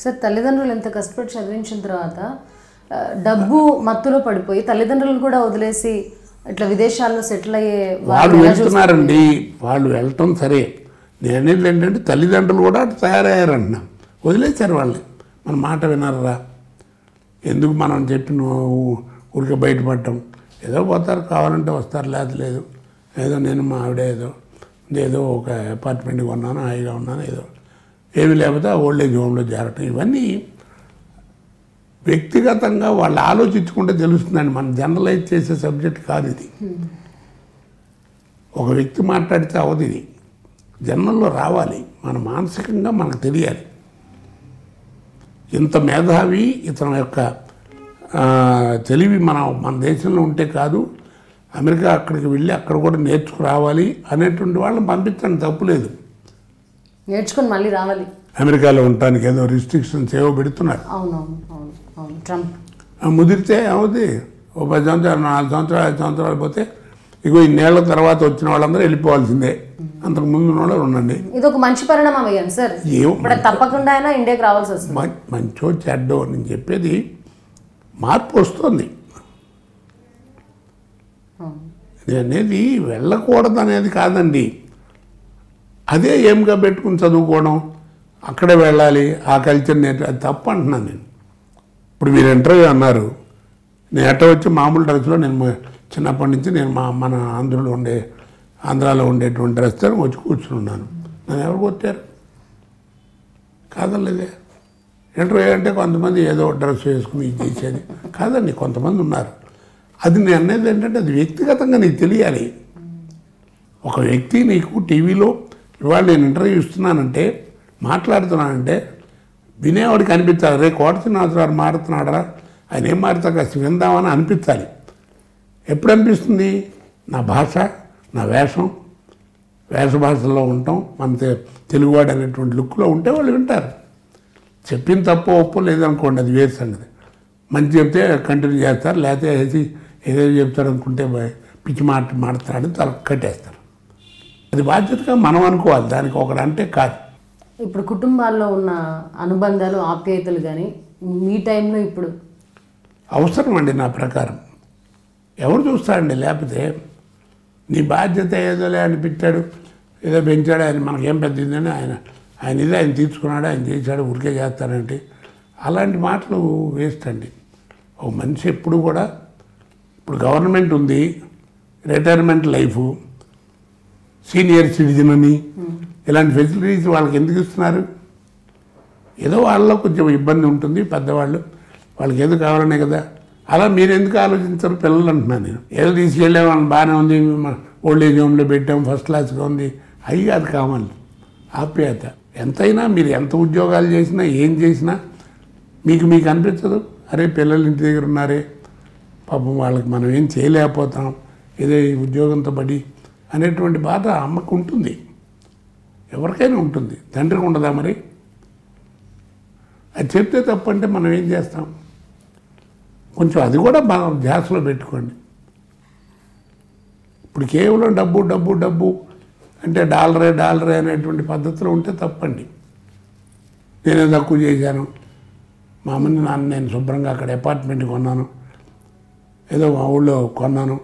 Sir తల్లిదండ్రులు ఎంత కష్టపడి చదివించిన తర్వాత డబ్బు మత్తులో పడిపోయి తల్లిదండ్రులను కూడా వదిలేసి ఇట్లా విదేశాల్లో సెటిల్ అయ్యే వాళ్ళు వెళ్తున్నారండి. వాళ్ళు వెళ్ళటం సరే, నేను అనేది ఏంటంటే తల్లిదండ్రులు కూడా తయారయ్యారంటున్నాం. వదిలేశారు వాళ్ళని. మన మాట వినరా, ఎందుకు మనం చెప్పిన ఊరికే బయటపడటం. ఏదో పోతారు, కావాలంటే వస్తారు, లేదు ఏదో నేను మా ఆవిడ ఏదో ఒక అపార్ట్మెంట్ కొన్నాను, హాయిగా ఉన్నాను, ఏదో ఏమీ లేకపోతే ఆ ఓల్డేజ్ హోమ్లో చేరటం. ఇవన్నీ వ్యక్తిగతంగా వాళ్ళు ఆలోచించుకుంటే తెలుస్తుందండి. మనం జనరలైజ్ చేసే సబ్జెక్ట్ కాదు ఇది. ఒక వ్యక్తి మాట్లాడితే అవదు. ఇది జనరల్లో రావాలి. మన మానసికంగా మనకు తెలియాలి. ఇంత మేధావి ఇతని యొక్క తెలివి మన దేశంలో ఉంటే కాదు, అమెరికా అక్కడికి వెళ్ళి అక్కడ కూడా నేర్చుకురావాలి అనేటువంటి వాళ్ళని పంపించండి, తప్పులేదు. నేర్చుకుని మళ్ళీ రావాలి. అమెరికాలో ఉండటానికి ఏదో రిస్ట్రిక్షన్స్ ఏవో పెడుతున్నారు. ట్రంప్ ముదిరితే అవుతుంది. ఓ 10 సంవత్సరాలు, 4 సంవత్సరాలు, 5 సంవత్సరాలు పోతే ఇగో ఇన్నేళ్ల తర్వాత వచ్చిన వాళ్ళందరూ వెళ్ళిపోవాల్సిందే. అంతకు ముందు వాళ్ళు ఉండండి. ఇది ఒక మంచి పరిణామం అయ్యాను సార్. తప్పకుండా అయినా ఇండియాకి రావాల్సి వస్తుంది. మంచో చెడ్డో నేను చెప్పేది, మార్పు వస్తుంది. అనేది వెళ్ళకూడదు అనేది కాదండి. అదే ఏమిగా పెట్టుకుని చదువుకోవడం, అక్కడే వెళ్ళాలి, ఆ కల్చర్ అది తప్పు అంటున్నాను నేను. ఇప్పుడు మీరు ఇంటర్వ్యూ అన్నారు, నేను ఎట్ట వచ్చి మామూలు డ్రెస్లో, నేను చిన్నప్పటి నుంచి నేను మన ఆంధ్రాలో ఉండేటువంటి డ్రెస్తో వచ్చి కూర్చున్నాను. నన్ను ఎవరు కొట్టారు? కాదలేదే. ఇంటర్వ్యూ అంటే కొంతమంది ఏదో డ్రెస్ వేసుకుని ఇది చేసేది కాదండి, కొంతమంది ఉన్నారు. అది నేను అనేది ఏంటంటే అది వ్యక్తిగతంగా నీకు తెలియాలి. ఒక వ్యక్తి నీకు టీవీలో ఇవాళ నేను ఇంటర్వ్యూ ఇస్తున్నానంటే, మాట్లాడుతున్నానంటే వినేవాడికి అనిపించాలి, రే కోట శ్రీనివాసరావు మారుతున్నాడరా, ఆయన ఏం మారుతా కాస్త విందామని అనిపించాలి. ఎప్పుడు అనిపిస్తుంది? నా భాష, నా వేష భాషలో ఉంటాం, మన తెలుగువాడు అనేటువంటి లుక్లో ఉంటే వాళ్ళు వింటారు. చెప్పిన తప్పు ఒప్పు లేదనుకోండి, అది వేరు సంగతి. మంచి చెప్తే కంటిన్యూ చేస్తారు, లేకపోతే ఏదో చెప్తారు అనుకుంటే పిచ్చి మాట్లాడి తల కట్టేస్తారు. అది బాధ్యతగా మనం అనుకోవాలి, దానికి ఒకడంటే కాదు. ఇప్పుడు కుటుంబాల్లో ఉన్న అనుబంధాలు, ఆప్యాయతలు కానీ మీ టైంలో ఇప్పుడు అవసరం అండి. నా ప్రకారం ఎవరు చూస్తారండి? లేకపోతే నీ బాధ్యత ఏదోలే అని పెట్టాడు, ఏదో పెంచాడు, ఆయన మనకేం పెద్దిందని ఆయన ఇది ఆయన తీర్చుకున్నాడు, ఆయన చేశాడు, ఊరికే చేస్తారంటే అలాంటి మాటలు వేస్ట్ అండి. ఒక మనిషి ఎప్పుడు కూడా, ఇప్పుడు గవర్నమెంట్ ఉంది, రిటైర్మెంట్ లైఫ్, సీనియర్ సిటిజన్ అని ఇలాంటి ఫెసిలిటీస్ వాళ్ళకి ఎందుకు ఇస్తున్నారు? ఏదో వాళ్ళలో కొంచెం ఇబ్బంది ఉంటుంది, పెద్దవాళ్ళు వాళ్ళకి ఏదో కావాలనే కదా. అలా మీరు ఎందుకు ఆలోచించరు? పిల్లలు అంటున్నాను నేను. ఏదో తీసుకెళ్ళే వాళ్ళని బాగానే ఉంది, ఓల్డ్ ఏజ్ హోమ్లో పెట్టాం, ఫస్ట్ క్లాస్గా ఉంది, అవి కాదు కావాలి. ఆప్యాయత ఎంతైనా మీరు ఎంత ఉద్యోగాలు చేసినా ఏం చేసినా మీకు అనిపించదు, అరే పిల్లలు ఇంటి దగ్గర ఉన్నారే, పాపం వాళ్ళకి మనం ఏం చేయలేకపోతాం, ఏదో ఈ ఉద్యోగంతో పడి అనేటువంటి బాధ అమ్మకు ఉంటుంది, ఎవరికైనా ఉంటుంది. తండ్రికి ఉండదా మరి? అది చెప్తే తప్పంటే మనం ఏం చేస్తాం? కొంచెం అది కూడా బాగా ధ్యాసలో పెట్టుకోండి. ఇప్పుడు కేవలం డబ్బు అంటే డాలరే అనేటువంటి పద్ధతిలో ఉంటే తప్పండి. నేనే తక్కువ చేశాను, మా అమ్మని నాన్న నేను శుభ్రంగా అక్కడ అపార్ట్మెంట్ కొన్నాను, ఏదో మా ఊళ్ళో కొన్నాను,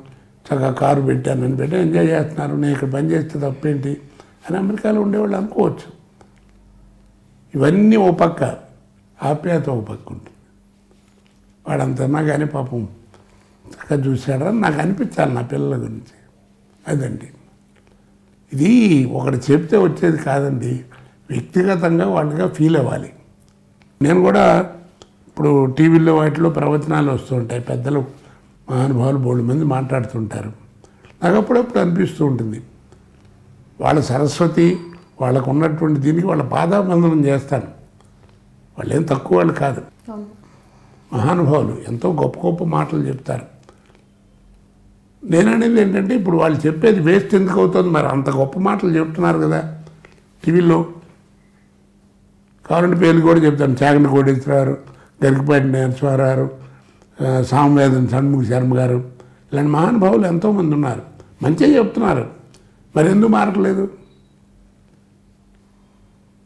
చక్కగా కారు పెట్టాను అని పెట్టి ఎంజాయ్ చేస్తున్నారు, నేను ఇక్కడ పని చేస్తే తప్పేంటి అని అమెరికాలో ఉండేవాళ్ళు అనుకోవచ్చు. ఇవన్నీ ఓ పక్క, ఆప్యాయత ఓ పక్క ఉంటుంది. వాడంతన్నా కానీ పాపం చక్కగా చూశాడని నాకు అనిపించాలి నా పిల్లల గురించి. అదండి, ఇది ఒకటి చెప్తే వచ్చేది కాదండి, వ్యక్తిగతంగా వాళ్ళుగా ఫీల్ అవ్వాలి. నేను కూడా ఇప్పుడు టీవీలో వాటిలో ప్రవచనాలు వస్తుంటాయి, పెద్దలు మహానుభావులు బోల్డ్ మంది మాట్లాడుతుంటారు. నాకు అప్పుడప్పుడు అనిపిస్తూ ఉంటుంది, వాళ్ళ సరస్వతి వాళ్ళకు ఉన్నటువంటి దీనికి వాళ్ళ పాదాబంధనం చేస్తాను. వాళ్ళు ఏం తక్కువ వాళ్ళు కాదు, మహానుభావులు, ఎంతో గొప్ప మాటలు చెప్తారు. నేననేది ఏంటంటే ఇప్పుడు వాళ్ళు చెప్పేది వేస్ట్ ఎందుకు అవుతుంది? మరి అంత గొప్ప మాటలు చెప్తున్నారు కదా టీవీలో. కావాలంటే పేర్లు కూడా చెప్తాను, చాగంటి కోటేశ్వరరావు, గరికపాటి నరసింహారావు, సామవేదం షణ్ముఖ శర్మ గారు, ఇలాంటి మహానుభావులు ఎంతోమంది ఉన్నారు, మంచిగా చెప్తున్నారు. మరి ఎందుకు మారట్లేదు?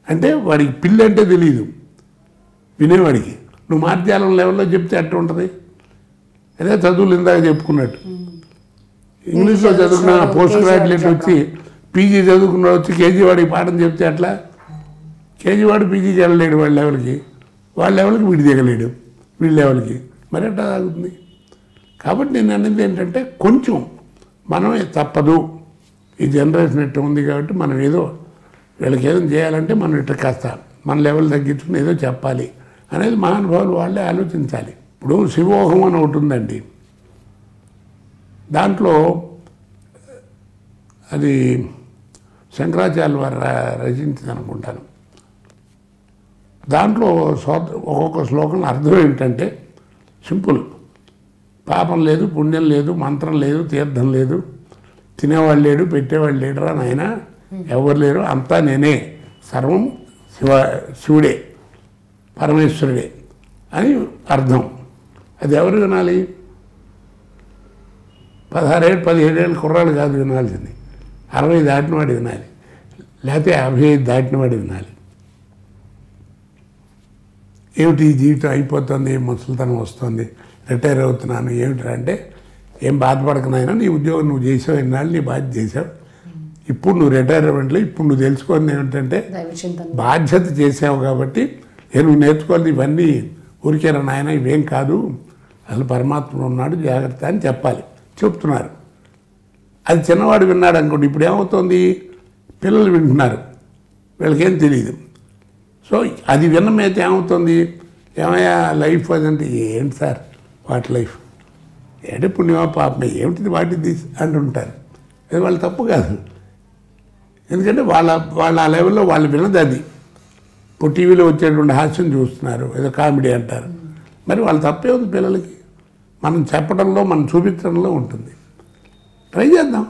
అంటే వాడికి పిల్లి అంటే తెలియదు, వినేవాడికి. నువ్వు మార్జాలం లెవెల్లో చెప్తే అట్లా ఉంటుంది. అదే చదువులు ఇందాక చెప్పుకున్నట్టు ఇంగ్లీష్లో చదువుకున్న పోస్ట్ గ్రాడ్యుయేట్ వచ్చి పీజీ చదువుకున్న వచ్చి కేజీ వాడికి పాఠం చెప్తే అట్లా కేజీ వాడు పీజీకి వెళ్ళలేడు వాళ్ళ లెవెల్కి, వాళ్ళ లెవెల్కి వీడి దిగలేడు వీళ్ళ లెవెల్కి, మరి ఎట్లా తాగుతుంది? కాబట్టి నేను అనేది ఏంటంటే కొంచెం మనమే తప్పదు, ఈ జనరేషన్ ఎట్లా ఉంది కాబట్టి మనం ఏదో వీళ్ళకి ఏదో చేయాలంటే మనం ఇట్లా కాస్త మన లెవెల్ తగ్గించుకుని ఏదో చెప్పాలి అనేది మహానుభావులు వాళ్ళే ఆలోచించాలి. ఇప్పుడు శివోహం అని ఒకటి ఉందండి, దాంట్లో అది శంకరాచార్య వారు రచించింది అనుకుంటాను. దాంట్లో ఒక్కొక్క శ్లోకంలో అర్థం ఏంటంటే సింపుల్, పాపం లేదు, పుణ్యం లేదు, మంత్రం లేదు, తీర్థం లేదు, తినేవాళ్ళు లేడు, పెట్టేవాళ్ళు లేడురా నాయన, ఎవరు లేరు, అంతా నేనే, సర్వం శివుడే, పరమేశ్వరుడే అని అర్థం. అది ఎవరు వినాలి? 16 ఏళ్ళు 17 ఏళ్ళు కుర్రాళ్ళు కాదు వినాల్సింది, 60 దాటిన వాడు వినాలి, లేకపోతే 55 దాటిన వాడు వినాలి. ఏమిటి ఈ జీవితం అయిపోతుంది, ముసలితనం వస్తుంది, రిటైర్ అవుతున్నాను, ఏమిటంటే అంటే ఏం బాధపడకనైనా నీ ఉద్యోగం నువ్వు చేసావు, ఎన్నాళ్ళు నీ బాధ్యత చేసావు, ఇప్పుడు నువ్వు రిటైర్మెంట్లో ఇప్పుడు నువ్వు తెలుసుకుంది ఏమిటంటే బాధ్యత చేసావు కాబట్టి నువ్వు నేర్చుకోవాలి, ఇవన్నీ ఊరికేనా నాయన, ఇవేం కాదు, అసలు పరమాత్మ ఉన్నాడు, జాగ్రత్త అని చెప్పాలి, చెప్తున్నారు. అది చిన్నవాడు విన్నాడు అనుకోండి, ఇప్పుడు ఏమవుతుంది, పిల్లలు వింటున్నారు, వీళ్ళకేం తెలియదు. సో అది విన్నమైతే ఏమవుతుంది, ఏమయ్యా లైఫ్ అదంటే ఏంటి సార్ వాటి లైఫ్, ఏంటి పుణ్యమా పాపమే, ఏమిటిది వాటిది అంటుంటారు. అది వాళ్ళ తప్పు కాదు, ఎందుకంటే వాళ్ళ ఆ లెవెల్లో వాళ్ళు విన్నది అది. ఇప్పుడు టీవీలో వచ్చేటువంటి హాస్యం చూస్తున్నారు, ఏదో కామెడీ అంటారు, మరి వాళ్ళ తప్పే ఉంది. పిల్లలకి మనం చెప్పడంలో, మనం చూపించడంలో ఉంటుంది. ట్రై చేద్దాం.